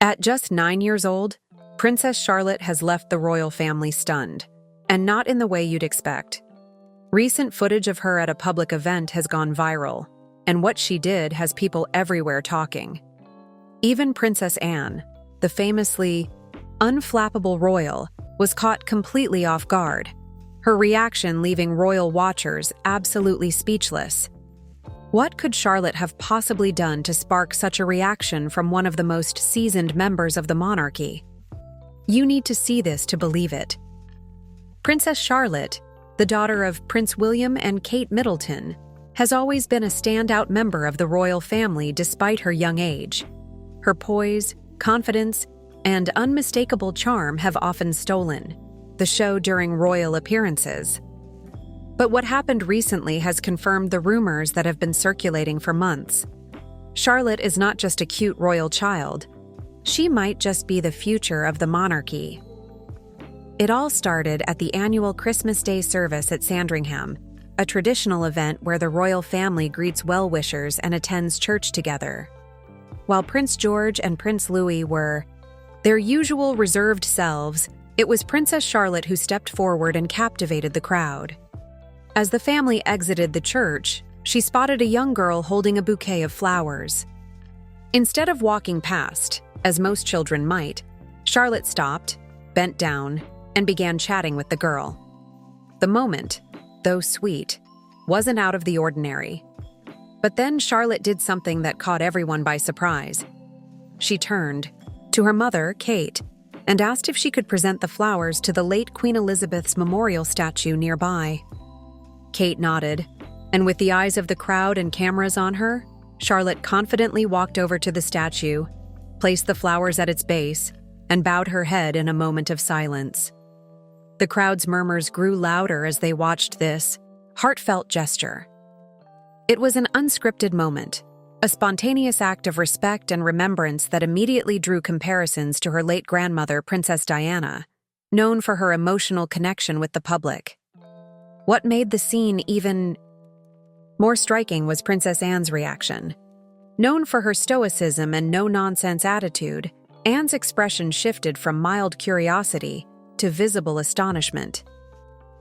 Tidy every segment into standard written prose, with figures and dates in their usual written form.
At just 9 years old, Princess Charlotte has left the royal family stunned, and not in the way you'd expect. Recent footage of her at a public event has gone viral, and what she did has people everywhere talking. Even Princess Anne, the famously unflappable royal, was caught completely off guard, her reaction leaving royal watchers absolutely speechless. What could Charlotte have possibly done to spark such a reaction from one of the most seasoned members of the monarchy? You need to see this to believe it. Princess Charlotte, the daughter of Prince William and Kate Middleton, has always been a standout member of the royal family despite her young age. Her poise, confidence, and unmistakable charm have often stolen the show during royal appearances. But what happened recently has confirmed the rumors that have been circulating for months. Charlotte is not just a cute royal child. She might just be the future of the monarchy. It all started at the annual Christmas Day service at Sandringham, a traditional event where the royal family greets well-wishers and attends church together. While Prince George and Prince Louis were their usual reserved selves, it was Princess Charlotte who stepped forward and captivated the crowd. As the family exited the church, she spotted a young girl holding a bouquet of flowers. Instead of walking past, as most children might, Charlotte stopped, bent down, and began chatting with the girl. The moment, though sweet, wasn't out of the ordinary. But then Charlotte did something that caught everyone by surprise. She turned to her mother, Kate, and asked if she could present the flowers to the late Queen Elizabeth's memorial statue nearby. Kate nodded, and with the eyes of the crowd and cameras on her, Charlotte confidently walked over to the statue, placed the flowers at its base, and bowed her head in a moment of silence. The crowd's murmurs grew louder as they watched this heartfelt gesture. It was an unscripted moment, a spontaneous act of respect and remembrance that immediately drew comparisons to her late grandmother, Princess Diana, known for her emotional connection with the public. What made the scene even more striking was Princess Anne's reaction. Known for her stoicism and no-nonsense attitude, Anne's expression shifted from mild curiosity to visible astonishment.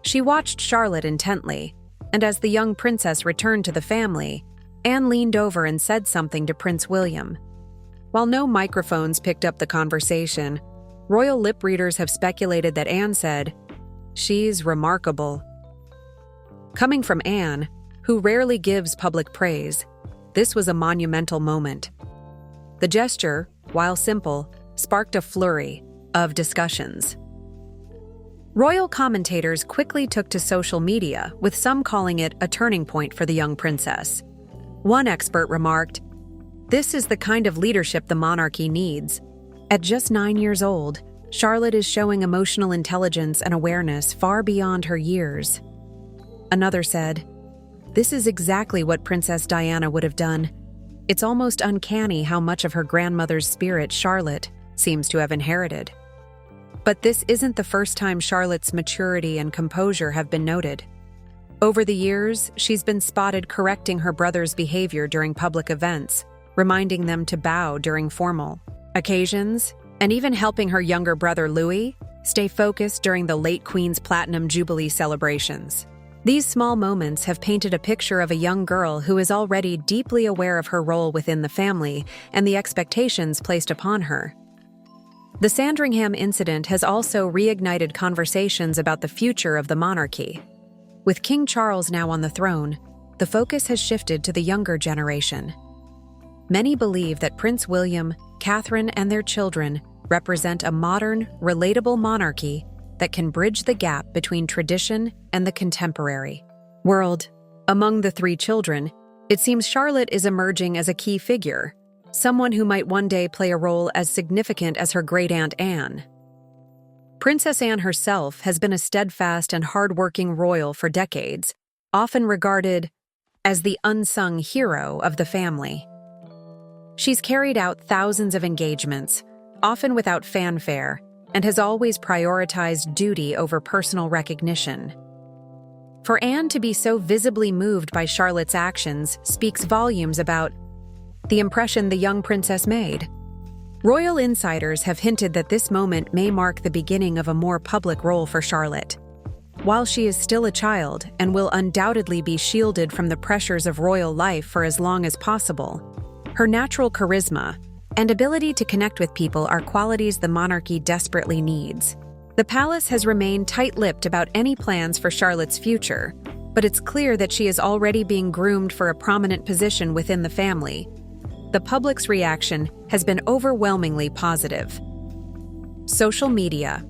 She watched Charlotte intently, and as the young princess returned to the family, Anne leaned over and said something to Prince William. While no microphones picked up the conversation, royal lip readers have speculated that Anne said, "She's remarkable." Coming from Anne, who rarely gives public praise, this was a monumental moment. The gesture, while simple, sparked a flurry of discussions. Royal commentators quickly took to social media, with some calling it a turning point for the young princess. One expert remarked, "This is the kind of leadership the monarchy needs." At just 9 years old, Charlotte is showing emotional intelligence and awareness far beyond her years. Another said, "This is exactly what Princess Diana would have done. It's almost uncanny how much of her grandmother's spirit Charlotte seems to have inherited." But this isn't the first time Charlotte's maturity and composure have been noted. Over the years, she's been spotted correcting her brother's behavior during public events, reminding them to bow during formal occasions, and even helping her younger brother Louis stay focused during the late Queen's Platinum Jubilee celebrations. These small moments have painted a picture of a young girl who is already deeply aware of her role within the family and the expectations placed upon her. The Sandringham incident has also reignited conversations about the future of the monarchy. With King Charles now on the throne, the focus has shifted to the younger generation. Many believe that Prince William, Catherine, and their children represent a modern, relatable monarchy that can bridge the gap between tradition and the contemporary world. Among the three children, it seems Charlotte is emerging as a key figure, someone who might one day play a role as significant as her great-aunt Anne. Princess Anne herself has been a steadfast and hard-working royal for decades, often regarded as the unsung hero of the family. She's carried out thousands of engagements, often without fanfare, and has always prioritized duty over personal recognition. For Anne to be so visibly moved by Charlotte's actions speaks volumes about the impression the young princess made. Royal insiders have hinted that this moment may mark the beginning of a more public role for Charlotte. While she is still a child and will undoubtedly be shielded from the pressures of royal life for as long as possible, her natural charisma and ability to connect with people are qualities the monarchy desperately needs. The palace has remained tight-lipped about any plans for Charlotte's future, but it's clear that she is already being groomed for a prominent position within the family. The public's reaction has been overwhelmingly positive. Social media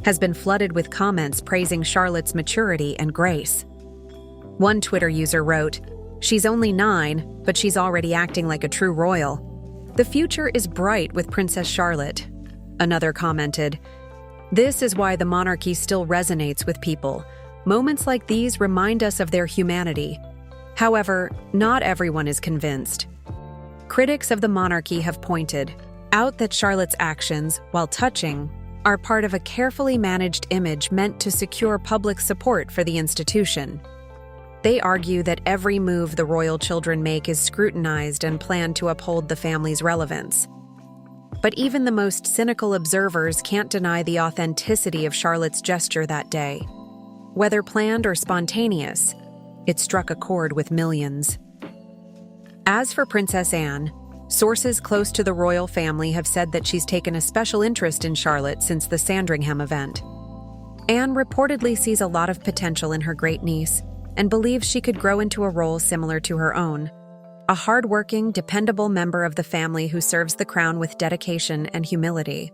has been flooded with comments praising Charlotte's maturity and grace. One Twitter user wrote, "She's only 9, but she's already acting like a true royal. The future is bright with Princess Charlotte." Another commented, "This is why the monarchy still resonates with people. Moments like these remind us of their humanity." However, not everyone is convinced. Critics of the monarchy have pointed out that Charlotte's actions, while touching, are part of a carefully managed image meant to secure public support for the institution. They argue that every move the royal children make is scrutinized and planned to uphold the family's relevance. But even the most cynical observers can't deny the authenticity of Charlotte's gesture that day. Whether planned or spontaneous, it struck a chord with millions. As for Princess Anne, sources close to the royal family have said that she's taken a special interest in Charlotte since the Sandringham event. Anne reportedly sees a lot of potential in her great niece and believes she could grow into a role similar to her own. A hardworking, dependable member of the family who serves the crown with dedication and humility.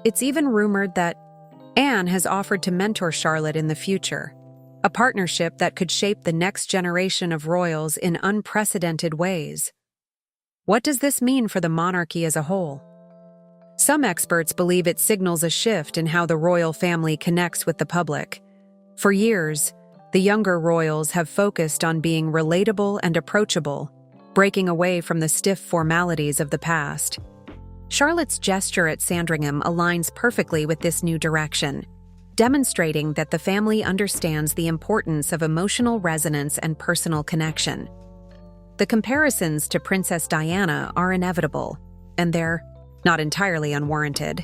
It's even rumored that Anne has offered to mentor Charlotte in the future, a partnership that could shape the next generation of royals in unprecedented ways. What does this mean for the monarchy as a whole? Some experts believe it signals a shift in how the royal family connects with the public. For years, the younger royals have focused on being relatable and approachable, breaking away from the stiff formalities of the past. Charlotte's gesture at Sandringham aligns perfectly with this new direction, demonstrating that the family understands the importance of emotional resonance and personal connection. The comparisons to Princess Diana are inevitable, and they're not entirely unwarranted.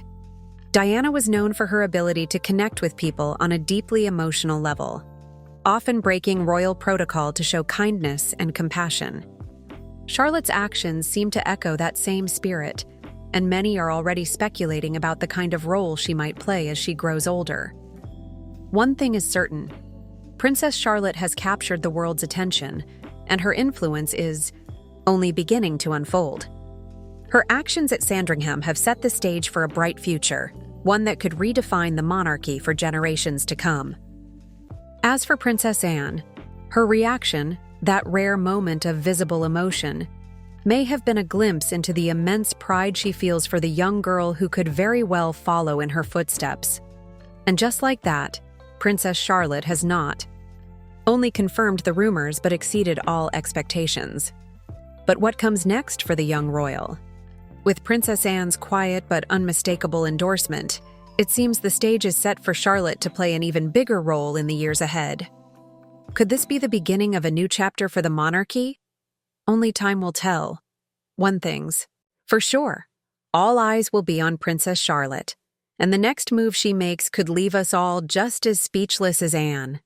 Diana was known for her ability to connect with people on a deeply emotional level, often breaking royal protocol to show kindness and compassion. Charlotte's actions seem to echo that same spirit, and many are already speculating about the kind of role she might play as she grows older. One thing is certain: Princess Charlotte has captured the world's attention, and her influence is only beginning to unfold. Her actions at Sandringham have set the stage for a bright future, one that could redefine the monarchy for generations to come. As for Princess Anne, her reaction, that rare moment of visible emotion, may have been a glimpse into the immense pride she feels for the young girl who could very well follow in her footsteps. And just like that, Princess Charlotte has not only confirmed the rumors but exceeded all expectations. But what comes next for the young royal? With Princess Anne's quiet but unmistakable endorsement, it seems the stage is set for Charlotte to play an even bigger role in the years ahead. Could this be the beginning of a new chapter for the monarchy? Only time will tell. One thing's for sure: all eyes will be on Princess Charlotte, and the next move she makes could leave us all just as speechless as Anne.